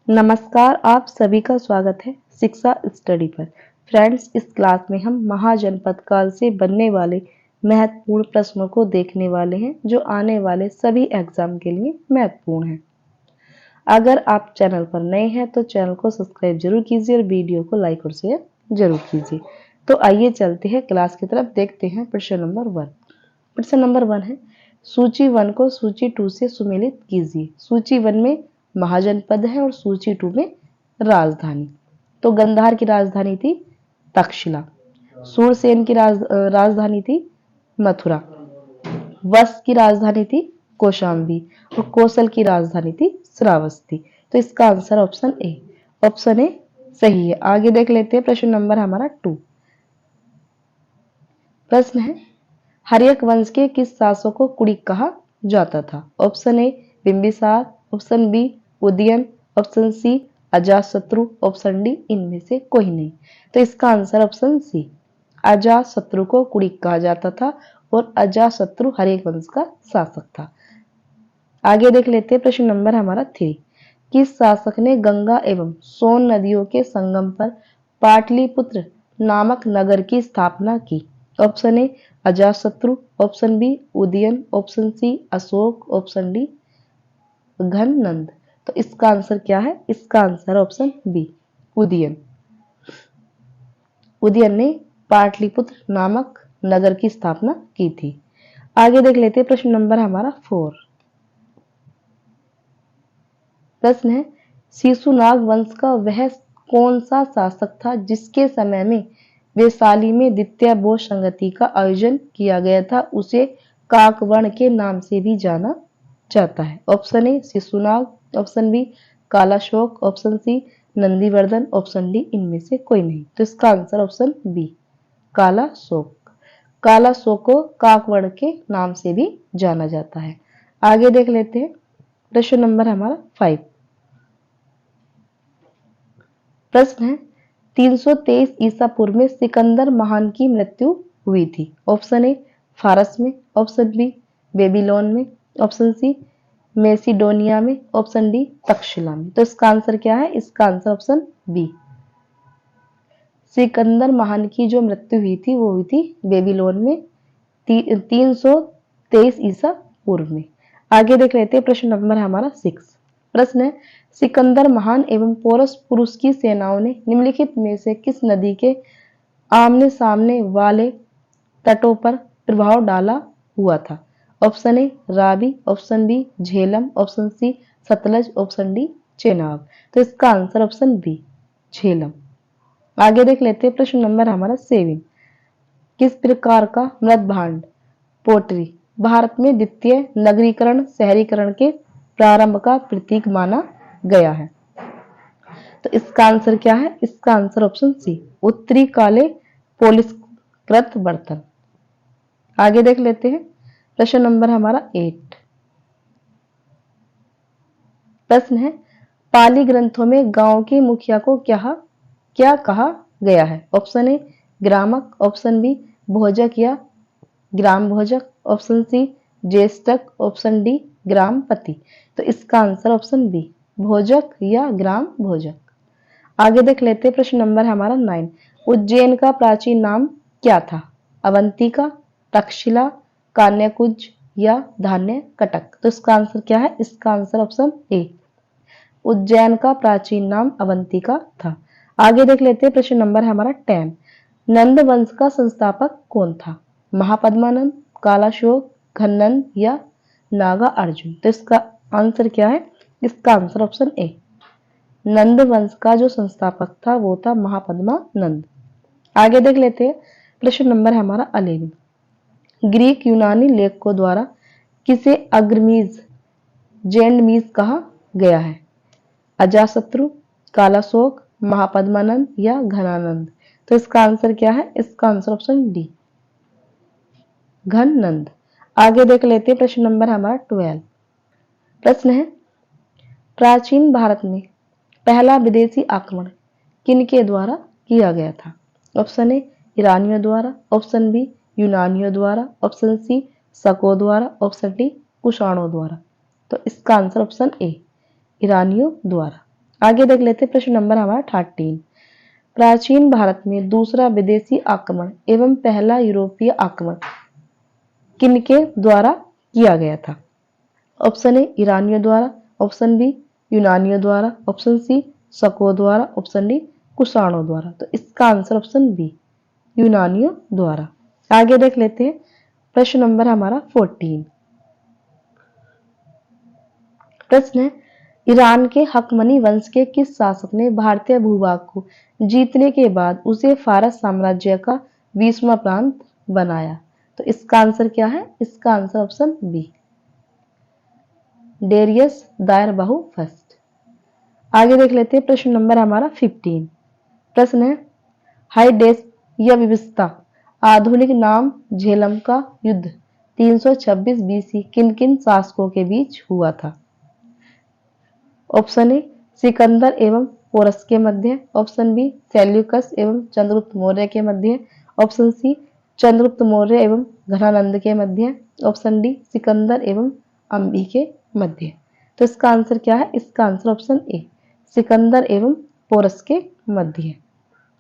नमस्कार, आप सभी का स्वागत है शिक्षा स्टडी पर। फ्रेंड्स, इस क्लास में हम महाजनपद काल से बनने वाले महत्वपूर्ण प्रश्नों को देखने वाले हैं जो आने वाले सभी एग्जाम के लिए महत्वपूर्ण हैं। अगर आप चैनल पर नए हैं तो चैनल को सब्सक्राइब जरूर कीजिए और वीडियो को लाइक और शेयर जरूर कीजिए। तो आइए चलते हैं क्लास की तरफ। देखते हैं प्रश्न नंबर 1। प्रश्न नंबर 1 है, सूची 1 को सूची 2 से सुमेलित कीजिए। सूची 1 में महाजनपद है और सूची 2 में राजधानी। तो गंधार की राजधानी थी तक्षशिला, सूरसेन की राजधानी थी मथुरा, वत्स की राजधानी थी कौशाम्बी और कौशल की राजधानी थी श्रावस्ती। तो इसका आंसर ऑप्शन ए सही है। आगे देख लेते हैं प्रश्न नंबर हमारा 2। प्रश्न है, हर्यक वंश के किस शासक को कुड़िक कहा जाता था? Option A Bimbisara, option B Udayan, option C Ajatashatru, option D इनमें से कोई नहीं। तो इसका आंसर ऑप्शन सी, अजातशत्रु को कुड़िक कहा जाता था और अजातशत्रु हर्यक वंश का शासक था। आगे देख लेते हैं प्रश्न नंबर हमारा 3। किस शासक ने गंगा एवं सोन नदियों के संगम पर पाटलिपुत्र नामक नगर की स्थापना की? Option A Ajatashatru, option B Udayan, option C Ashok, option D Ghananand. तो इसका आंसर क्या है? इसका answer option B Udayan. Udayan ने पाटलिपुत्र नामक नगर की स्थापना की थी। आगे देख लेते हैं प्रश्न नंबर हमारा 4। प्रश्न है, शिशुनाग वंश का वह कौन सा शासक था जिसके समय में वैशाली में द्वितीय बौद्ध संगति का आयोजन किया गया था? उसे काकवर्ण के नाम से भी जाना जाता है। Option A Shishunaga, option B Kalashoka, option C Nandivardhana, option D इनमें से कोई नहीं। तो इसका answer option B Kalashoka. Kalashoka को काकवर्ण के नाम से भी जाना जाता है। आगे देख लेते हैं प्रश्न नंबर हमारा 5। प्रश्न है, 323 ईसा पूर्व में सिकंदर महान की मृत्यु हुई थी। ऑप्शन ए फारस में, ऑप्शन बी बेबीलोन में, ऑप्शन सी मेसिडोनिया में, ऑप्शन डी तक्षशिला में। तो इसका आंसर क्या है? इसका आंसर ऑप्शन बी सिकंदर महान की जो मृत्यु हुई थी वो हुई थी बेबीलोन में 323 ईसा पूर्व में। आगे देख लेते हैं प्रश्न नंबर हमारा 6। प्रश्न है, सिकंदर महान एवं पोरस पुरुष की सेनाओं ने निम्नलिखित में से किस नदी के आमने सामने वाले तटों पर प्रभाव डाला हुआ था? Option A Ravi, option B Jhelum, option C Sutlej, option D Chenab. तो इसका आंसर ऑप्शन बी झेलम। आगे देख लेते हैं प्रश्न नंबर हमारा 7। किस प्रकार का मृद भांड पोटरी भारत में द्वितीय नगरीकरण शहरीकरण के प्रारंभ का प्रतीक माना गया है? तो इसका आंसर क्या है? इसका आंसर ऑप्शन सी उत्तरी काले पोलिसकृत बर्तन। आगे देख लेते हैं प्रश्न नंबर हमारा 8। प्रश्न है, पाली ग्रंथों में गांव के मुखिया को क्या कहा गया है? ऑप्शन ए ग्रामक, ऑप्शन बी भोजक या ग्राम भोजक, ऑप्शन सी ज्येष्ठक, ऑप्शन डी ग्रामपति। तो इसका आंसर ऑप्शन बी भोजक या ग्राम भोजक। आगे देख लेते हैं प्रश्न नंबर हमारा 9। उज्जैन का प्राचीन नाम क्या था? अवंतिका, तक्षशिला, कान्याकुज या धान्य कटक। तो इसका आंसर क्या है? इसका आंसर ऑप्शन ए उज्जैन का प्राचीन नाम अवंतिका था। आगे देख लेते हैं प्रश्न नंबर हमारा 10। नंद वंश का संस्थापक कौन था? महापद्मानंद, कालाशोक, घननंद या नागा अर्जुन। तो इसका आंसर क्या है? इसका आंसर ऑप्शन ए नंद वंश का जो संस्थापक था वो था महापद्मानंद। आगे देख लेते हैं प्रश्न नंबर हमारा 11। ग्रीक यूनानी लेखकों द्वारा किसे अग्रमीज जेंडमीज कहा गया है? अजातशत्रु, कालाशोक, महापद्मानंद या घनानंद। तो इसका आंसर क्या है? इसका आंसर ऑप्शन डी घननंद। आगे देख लेते हैं प्रश्न नंबर हमारा 12। प्रश्न है, प्राचीन भारत में पहला विदेशी आक्रमण किनके द्वारा किया गया था? ऑप्शन ए ईरानियों द्वारा, ऑप्शन बी यूनानियों द्वारा, ऑप्शन सी शकों द्वारा, ऑप्शन डी कुषाणों द्वारा। तो इसका आंसर ऑप्शन ए ईरानियों द्वारा। आगे देख लेते हैं प्रश्न नंबर हमारा 13। प्राचीन भारत में दूसरा विदेशी आक्रमण एवं पहला यूरोपीय आक्रमण किनके द्वारा किया गया था? ऑप्शन ए ईरानियों द्वारा, ऑप्शन बी यूनानियों द्वारा, ऑप्शन सी शकों द्वारा, ऑप्शन डी कुषाणों द्वारा। तो इसका आंसर ऑप्शन बी यूनानियों द्वारा। आगे देख लेते हैं प्रश्न नंबर हमारा 14। प्रश्न है ईरान के हकमनी वंश के किस शासक ने भारतीय भूभाग को जीतने के बाद उसे फारस साम्राज्य का 20वां प्रांत बनाया? तो इसका आंसर क्या है? इसका आंसर ऑप्शन बी डेरियस दायर बाहु फर्स्ट। आगे देख लेते हैं प्रश्न नंबर हमारा 15। प्रश्न है हाइडेस या विविधता आधुनिक नाम झेलम का युद्ध 326 बीसी किन किन शासकों के बीच हुआ था? ऑप्शन ए सिकंदर एवं पोरस के मध्य, ऑप्शन बी सेल्यूकस एवं चंद्रगुप्त मौर्य के मध्य, ऑप्शन सी चंद्रगुप्त मौर्य एवं घनानंद के मध्य, ऑप्शन डी सिकंदर एवं अंबी के मध्य। तो इसका आंसर क्या है? इसका आंसर ऑप्शन ए सिकंदर एवं पोरस के मध्य।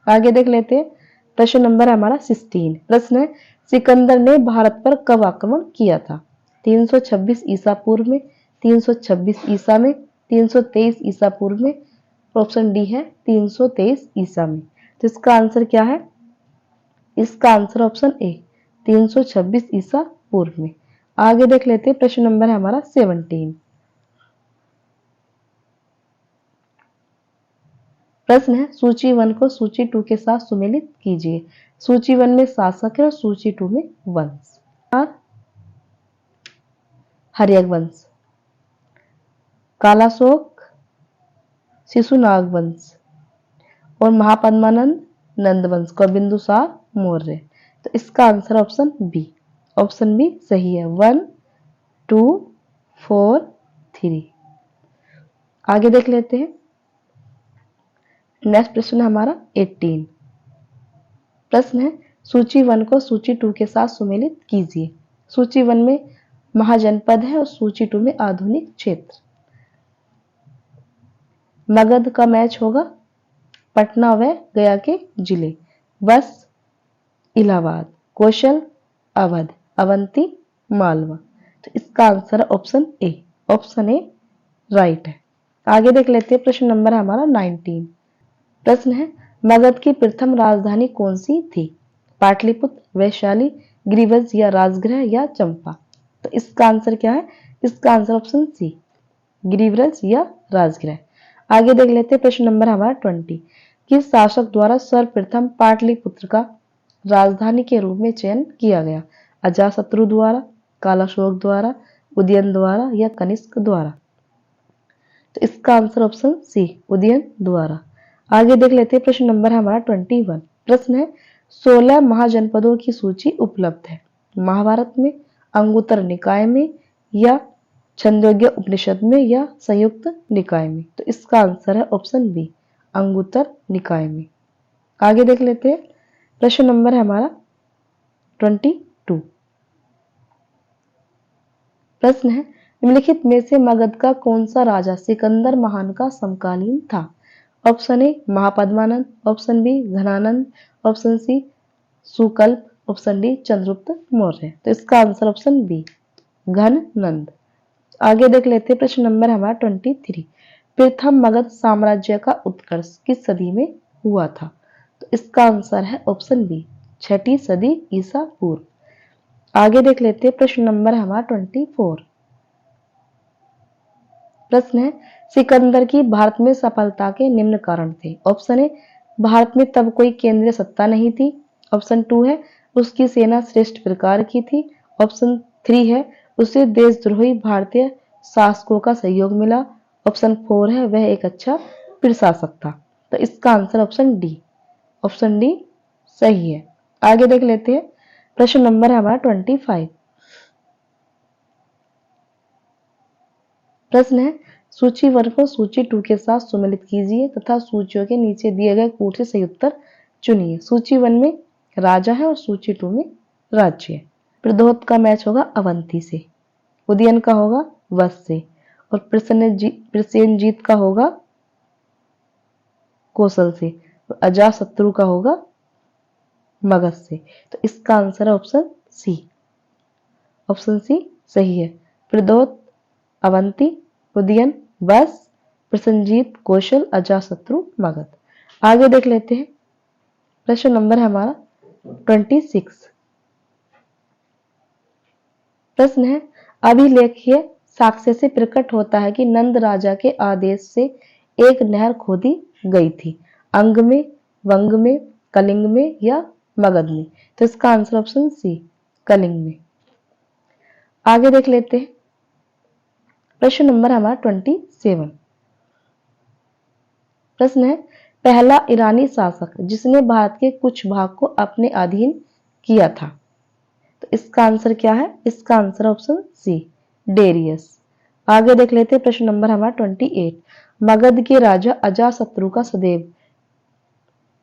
आगे देख लेते हैं प्रश्न नंबर हमारा 16। प्रश्न है सिकंदर ने भारत पर कब आक्रमण किया था? 326 ईसा पूर्व में, 326 ईसा में, 323 ईसा पूर्व में, ऑप्शन डी है 323 ईसा में। तो इसका आंसर क्या है? इसका आंसर ऑप्शन ए 326 ईसा पूर्व में। आगे देख लेते हैं प्रश्न नंबर हमारा 17। प्रश्न है सूची 1 को सूची 2 के साथ सुमेलित कीजिए। सूची 1 में शासक है और सूची 2 में वंश। हर्यक वंश, कालाशोक शिशुनाग वंश और महापद्मानंद नंद वंश को बिंदुसार मौर्य। तो इसका आंसर ऑप्शन बी सही है 1 2 4 3। आगे देख लेते हैं नेक्स्ट प्रश्न हमारा 18। प्रश्न है सूची 1 को सूची 2 के साथ सुमेलित कीजिए। सूची 1 में महाजनपद है और सूची 2 में आधुनिक क्षेत्र। मगध का मैच होगा पटना व गया के जिले, बस इलाहाबाद, कौशल अवध, अवंती मालवा। तो इसका आंसर ऑप्शन ए राइट है। आगे देख लेते हैं प्रश्न नंबर हमारा 19। प्रश्न है मगध की प्रथम राजधानी कौन सी थी? पाटलिपुत्र, वैशाली, गिरिव्रज या राजगृह या चंपा। तो इसका आंसर क्या है? इसका आंसर ऑप्शन सी गिरिव्रज या राजगृह। आगे देख लेते हैं प्रश्न नंबर हमारा 20। किस शासक द्वारा सर्वप्रथम पाटलिपुत्र का राजधानी के रूप में चयन किया गया? अजातशत्रु द्वारा, कालाशोक द्वारा, उदयन द्वारा या कनिष्क द्वारा। तो इसका आंसर ऑप्शन सी उदयन द्वारा। आगे देख लेते हैं प्रश्न नंबर हमारा 21। प्रश्न है 16 महाजनपदों की सूची उपलब्ध है। महाभारत में, अंगुत्तर निकाय में या छंदोग्य उपनिषद में या संयुक्त निकाय में। तो इसका आंसर है ऑप्शन बी अंगुत्तर निकाय में। आगे देख लेते हैं प्रश्न नंबर हमारा 22। प्रश्न है निम्नलिखित में से मगध का कौन सा राजा सिकंदर महान का समकालीन था? Option A Mahapadmanand, option B Ghananand, option C Sukalp, option D Chandragupta Maurya. तो इसका आंसर ऑप्शन बी घननंद। आगे देख लेते हैं प्रश्न नंबर हमारा 23। प्रथम मगध साम्राज्य का उत्कर्ष किस सदी में हुआ था? तो इसका आंसर है ऑप्शन बी 6ठी सदी ईसा पूर्व। आगे देख लेते हैं प्रश्न नंबर हमारा 24। प्रश्न है सिकंदर की भारत में सफलता के निम्न कारण थे। ऑप्शन ए भारत में तब कोई केंद्रीय सत्ता नहीं थी, ऑप्शन 2 है उसकी सेना श्रेष्ठ प्रकार की थी, ऑप्शन 3 है उसे देशद्रोही भारतीय शासकों का सहयोग मिला, ऑप्शन 4 है वह एक अच्छा प्रशासक था। तो इसका आंसर ऑप्शन डी सही है। आगे देख लेते हैं प्रश्न नंबर हमारा 25। प्रश्न है सूची 1 को सूची 2 के साथ सुमेलित कीजिए तथा सूचियों के नीचे दिए गए कूट से सही उत्तर चुनिए। सूची 1 में राजा है और सूची 2 में राज्य है। प्रद्योत का मैच होगा अवंती से, उदयन का होगा वश से और प्रसेनजीत का होगा कौशल से, और अजातशत्रु का होगा मगध से। तो इसका आंसर है ऑप्शन सी। ऑप्शन सी सही है। प्रद्योत, अवंती, उदयन, बस, प्रसन्नजीत, कौशल, अजातशत्रु, मगध। आगे देख लेते हैं। प्रश्न नंबर है हमारा 26। प्रश्न है, अभिलेखीय साक्ष्य से प्रकट होता है कि नंद राजा के आदेश से एक नहर खोदी गई थी। अंग में, वंग में, कलिंग में या मगध में। तो इसका आंसर ऑप्शन सी, कलिंग में। आगे देख लेते हैं। प्रश्न नंबर हमारा 27। प्रश्न है, पहला ईरानी शासक जिसने भारत के कुछ भाग को अपने अधीन किया था। तो इसका आंसर क्या है? इसका आंसर ऑप्शन सी, डेरियस। आगे देख लेते हैं। प्रश्न नंबर हमारा 28। मगध के राजा अजातशत्रु का सदैव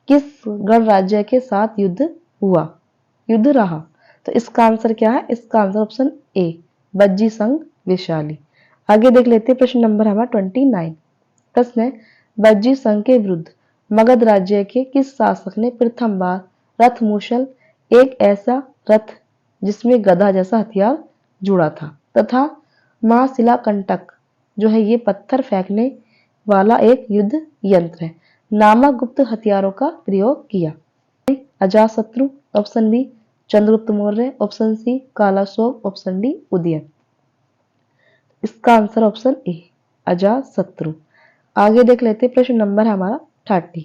किस गणराज्य के साथ युद्ध रहा? तो इसका आंसर क्या है? इसका आंसर ऑप्शन ए, बज्जी संघ वैशाली। आगे देख लेते हैं। प्रश्न नंबर हमारा 29। प्रश्न है, बज्जी संघ के विरुद्ध मगध राज्य के किस शासक ने प्रथम बार रथ मूसल, एक ऐसा रथ जिसमें गधा जैसा हथियार जुड़ा था, तथा महाशिलाकंटक जो है ये पत्थर फेंकने वाला एक युद्ध यंत्र है, नामक गुप्त हथियारों का प्रयोग किया? Ajatashatru, option B Chandragupta Maurya, option C Kalashoka, option D Udayan. इसका आंसर ऑप्शन ए, अजातशत्रु। आगे देख लेते हैं। प्रश्न नंबर हमारा 30।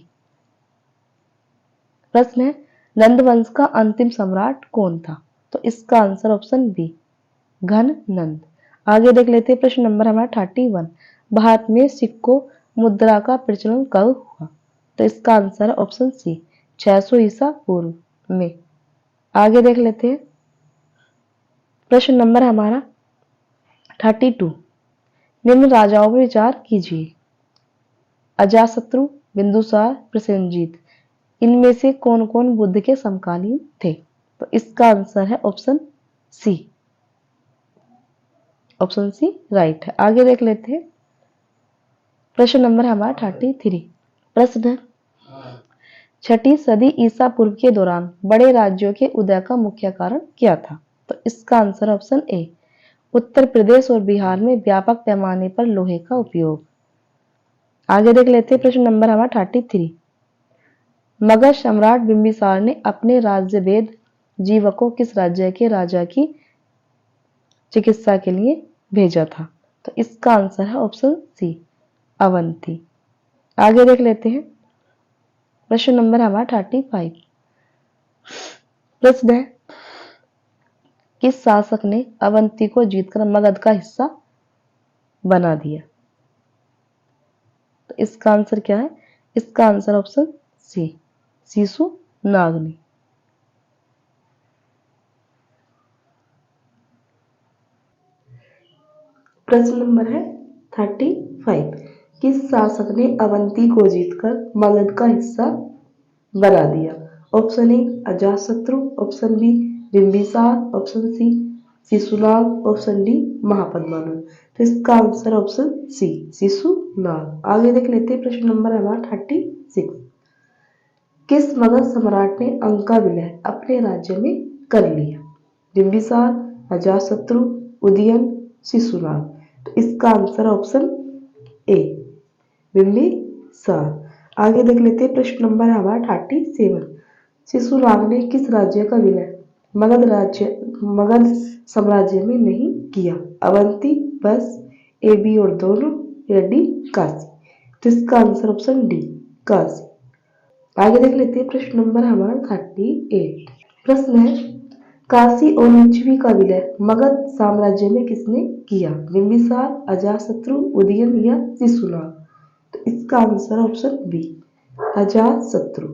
प्रश्न है, नंद वंश का अंतिम सम्राट कौन था? तो इसका आंसर ऑप्शन बी, घन नंद। आगे देख लेते हैं। प्रश्न नंबर हमारा 31। भारत में सिक्कों मुद्रा का प्रचलन कब हुआ? तो इसका आंसर है ऑप्शन सी, 600 ईसा पूर्व में। आगे देख लेते हैं। प्रश्न नंबर हमारा 32। निम्न राजाओं पर विचार कीजिए। अजातशत्रु, बिंदुसार, प्रसेनजीत, इनमें से कौन कौन बुद्ध के समकालीन थे? तो इसका आंसर है option C. Option C right है। आगे देख लेते हैं। प्रश्न नंबर हमारा 33। प्रश्न, 6ठी सदी ईसा पूर्व के दौरान बड़े राज्यों के उदय का मुख्य कारण क्या था? तो इसका answer option A, Uttar Pradesh और बिहार में व्यापक पैमाने पर लोहे का उपयोग। आगे देख लेते हैं। प्रश्न नंबर हमारा 33। मगध सम्राट बिंबिसार ने अपने राज्य वेद जीवक को किस राज्य के राजा की चिकित्सा के लिए भेजा था? तो इसका आंसर है ऑप्शन सी, अवंती। आगे देख लेते हैं। प्रश्न नंबर हमारा 35। प्रश्न है, किस शासक ने अवंती को जीतकर मगध का हिस्सा बना दिया? तो इसका आंसर क्या है? इसका आंसर ऑप्शन सी, शिशुनाग ने। प्रश्न नंबर है 35। किस शासक ने अवंती को जीतकर मगध का हिस्सा बना दिया? Option A Ajatashatru, option B Bimbisara, option C Shishunaga, option D Mahapadmananda. तो इसका आंसर ऑप्शन सी, शिशुनाग। आगे देख लेते हैं। प्रश्न नंबर हमारा 36। किस मगध सम्राट ने अंक का विलय अपने राज्य में कर लिया? बिंबिसार, अजातशत्रु, उदयन, शिशुनाग। तो इसका आंसर ऑप्शन ए, बिंबिसार। आगे देख लेते हैं। प्रश्न नंबर हमारा 37। शिशुनाग ने किस राज्य का विलय मगध साम्राज्य में नहीं किया? अवंती, बस, ए बी और दोनों, या डी काशी। तो इसका आंसर ऑप्शन डी, काशी। आगे देख लेते हैं। प्रश्न नंबर हमारा 38। प्रश्न है, काशी और लिच्छवी का विलय मगध साम्राज्य में किसने किया? बिंबिसार, अजातशत्रु, उदयन या शिशुनाग। तो इसका आंसर ऑप्शन बी, अजातशत्रु।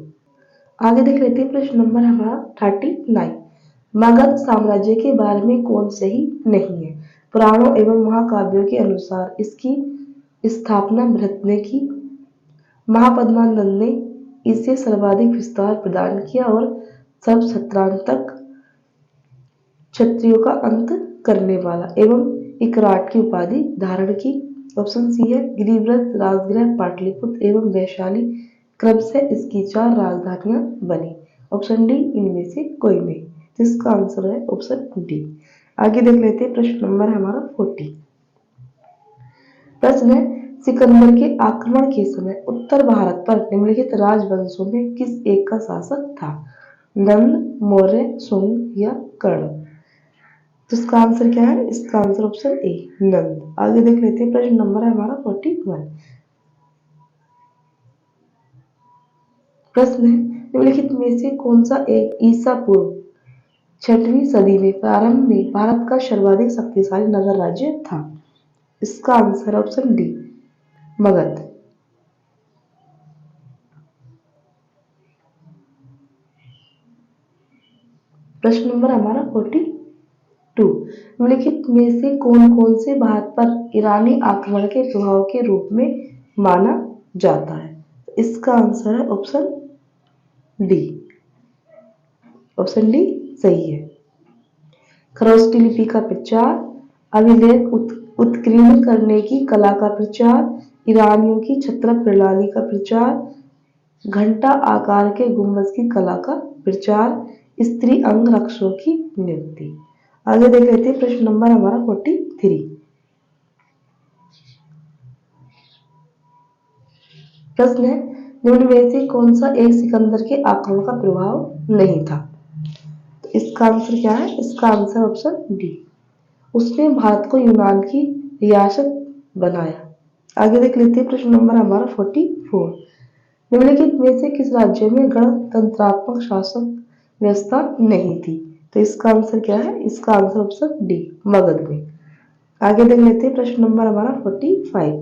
आगे देख लेते हैं। प्रश्न नंबर हमारा 39। मगध साम्राज्य के बारे में कौन सही नहीं है? पुराणों एवं महाकाव्यों के अनुसार इसकी स्थापना भरत ने की, महापद्मानंद ने इसे सर्वाधिक विस्तार प्रदान किया, और सब छत्रांतक क्षत्रियों का अंत करने वाला एवं इकराट की उपाधि धारण की। ऑप्शन सी है गिरिव्रत, राजगृह, पाटलिपुत्र एवं वैशाली क्रम से इसकी 4 राजधानियां बनी। ऑप्शन डी इनमें से कोई नहीं, जिसका आंसर है ऑप्शन डी। आगे देख लेते हैं, प्रश्न नंबर है हमारा 40। प्रश्न है, सिकंदर के आक्रमण के समय उत्तर भारत पर निम्नलिखित राजवंशों में किस एक का शासक था? नंद, मौर्य, सुंग या कर्ण? तो इसका आंसर क्या है? इसका आंसर ऑप्शन ए नंद। आगे देख लेते हैं, प्रश्न नंबर है हमारा 41। प्रश्न है, निम्नलिखित में से कौन सा एक ईसा पूर्व 6वीं सदी में प्रारंभ में भारत का सर्वाधिक शक्तिशाली नगर राज्य था? इसका आंसर ऑप्शन डी मगध। प्रश्न नंबर हमारा 42। निम्नलिखित में से कौन कौन से भारत पर ईरानी आक्रमण के प्रभाव के रूप में माना जाता है? इसका आंसर है ऑप्शन डी। ऑप्शन डी सही है। खरोष्टी लिपि का प्रचार, अभिलेख उत्कीर्ण करने की कला का प्रचार, ईरानियों की छत्र प्रणाली का प्रचार, घंटा आकार के गुंबद की कला का प्रचार, स्त्री अंग रक्षकों की नियुक्ति। आगे देख लेते हैं, प्रश्न नंबर हमारा 43। प्रश्न है, निम्न में से कौन सा एक सिकंदर के आक्रमण का प्रभाव नहीं था? तो इसका आंसर क्या है? इसका आंसर ऑप्शन डी, उसने भारत को यूनान की रियासत बनाया। आगे देख लेते हैं, प्रश्न नंबर हमारा 44। निम्नलिखित में से किस राज्य में गणतंत्रात्मक शासन व्यवस्था नहीं थी? तो इसका आंसर क्या है? इसका आंसर ऑप्शन डी मगध में। आगे देख लेते हैं, प्रश्न नंबर हमारा 45।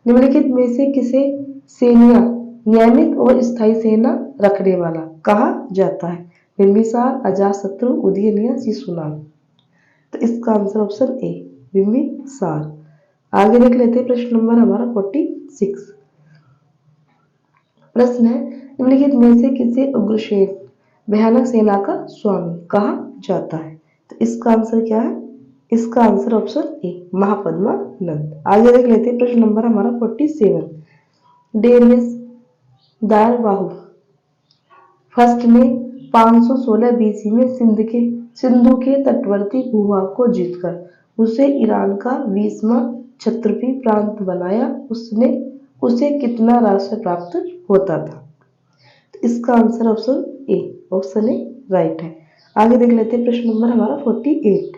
निम्नलिखित में से किसे सेना नियमित और स्थायी सेना रखने वाला कहा जाता है? बिंबिसार, अजातशत्रु, उदयन या शिशुनाग? तो इसका आंसर ऑप्शन ए बिंबिसार। आगे देख लेते हैं, प्रश्न नंबर हमारा 46। प्रश्न है, निम्नलिखित में से किसे उग्रसेन भयानक सेना का स्वामी कहा जाता है? तो इसका आंसर क्या है? इसका आंसर ऑप्शन ए महापद्मानंद। आगे देख लेते हैं, प्रश्न नंबर हमारा 47। डेरियस दारवाहु फर्स्ट ने 516 बीसी में सिंधु के तटवर्ती भूभाग को जीतकर उसे ईरान का 20वां क्षत्रपी प्रांत बनाया। उसे कितना राष्ट्र प्राप्त होता था? तो इसका आंसर ऑप्शन ए राइट है। आगे देख लेते हैं, प्रश्न नंबर हमारा 48।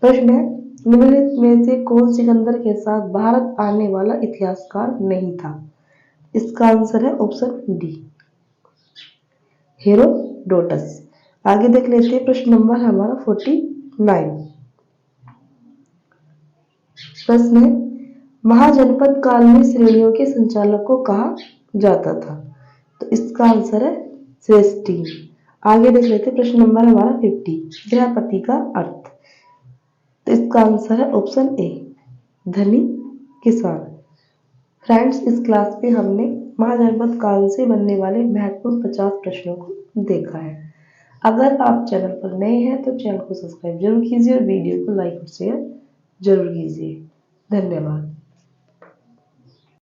प्रश्न है, निम्नलिखित में से कौन सिकंदर के साथ भारत आने वाला इतिहासकार नहीं था? इसका आंसर है ऑप्शन डी हेरोडोटस। आगे देख लेते हैं, प्रश्न नंबर हमारा 49। प्रश्न है, महाजनपद काल में श्रेणियों के संचालक को कहा जाता था? तो इसका आंसर है श्रेष्ठी। आगे देख लेते हैं, प्रश्न नंबर हमारा 50। गृहपति का अर्थ? तो इसका आंसर है ऑप्शन ए धनी किसान। फ्रेंड्स, इस क्लास में हमने महाजनपद काल से बनने वाले महत्वपूर्ण 50 प्रश्नों को देखा है। अगर आप चैनल पर नए हैं तो चैनल को सब्सक्राइब जरूर कीजिए और वीडियो को लाइक और शेयर जरूर कीजिए। धन्यवाद।